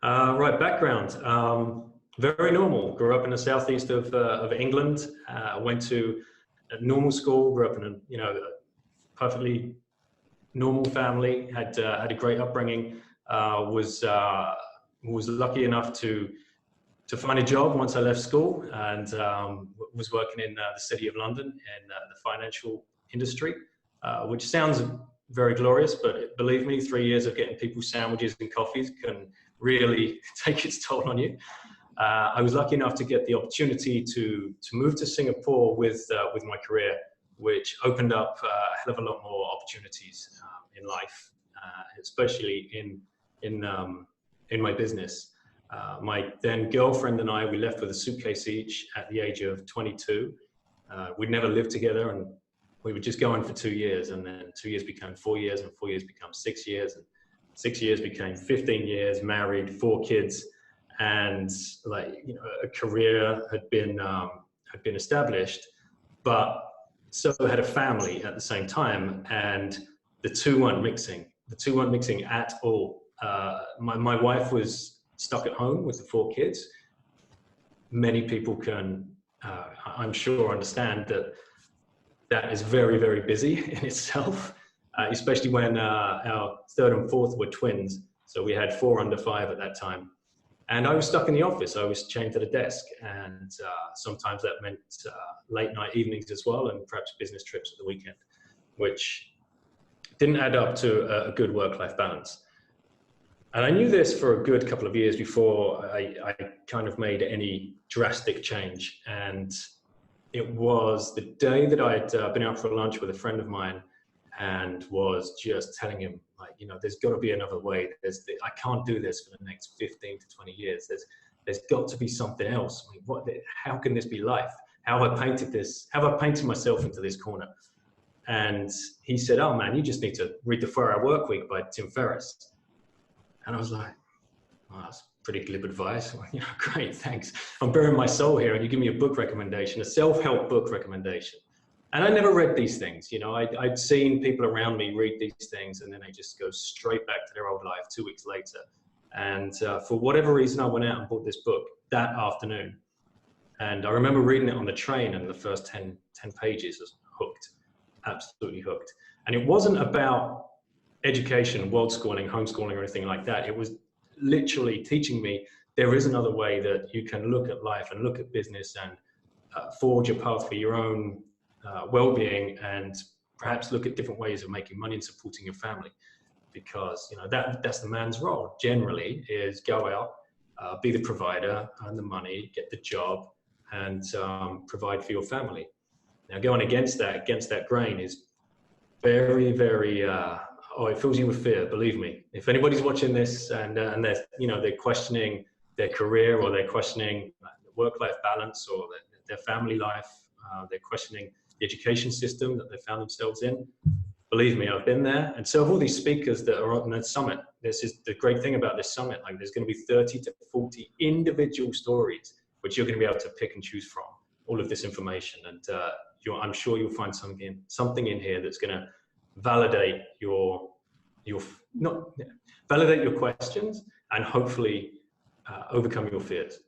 Right, background. Very normal. Grew up in the southeast of England. Went to a normal school. Grew up in a perfectly normal family. Had a great upbringing. Was lucky enough to find a job once I left school, and was working in the city of London in the financial industry, which sounds very glorious, but believe me, 3 years of getting people sandwiches and coffees can really take its toll on you. I was lucky enough to get the opportunity to move to Singapore with my career, which opened up a hell of a lot more opportunities in life, especially in my business. My then girlfriend and I, we left with a suitcase each at the age of 22. We'd never lived together, and we were just going for 2 years, and then 2 years became 4 years, and 4 years became 6 years, and 6 years became 15 years, married, 4 kids, and a career had been established, but so had a family at the same time, and the two weren't mixing. The two weren't mixing at all. My wife was stuck at home with the 4 kids. Many people can, I'm sure, understand that is very, very busy in itself, especially when our third and fourth were twins. So we had 4 under 5 at that time. And I was stuck in the office. I was chained to the desk. And sometimes that meant late night evenings as well, and perhaps business trips at the weekend, which didn't add up to a good work-life balance. And I knew this for a good couple of years before I kind of made any drastic change. And it was the day that I'd been out for lunch with a friend of mine and was just telling him, there's got to be another way. I can't do this for the next 15 to 20 years. There's got to be something else. I mean, how can this be life? How have I painted this? How have I painted myself into this corner? And he said, oh man, you just need to read The 4-Hour Workweek by Tim Ferris. And I was like, oh, that's pretty glib advice. Well, great, thanks. I'm bearing my soul here, and you give me a book recommendation, a self-help book recommendation. And I never read these things. I'd seen people around me read these things, and then they just go straight back to their old life 2 weeks later. And for whatever reason, I went out and bought this book that afternoon. And I remember reading it on the train, and the first 10 pages was hooked, absolutely hooked. And it wasn't about education, world schooling, homeschooling, or anything like that. It was literally teaching me there is another way that you can look at life and look at business and forge a path for your own well-being, and perhaps look at different ways of making money and supporting your family. Because that's the man's role generally, is go out, be the provider, earn the money, get the job, and provide for your family. Now going against that grain is very, very it fills you with fear, believe me. If anybody's watching this and they're questioning their career, or they're questioning work-life balance, or their family life, they're questioning the education system that they found themselves in, believe me, I've been there. And so have all these speakers that are on the summit. This is the great thing about this summit. There's going to be 30 to 40 individual stories, which you're going to be able to pick and choose from, all of this information. And I'm sure you'll find something in here that's going to validate validate your questions, and hopefully overcome your fears.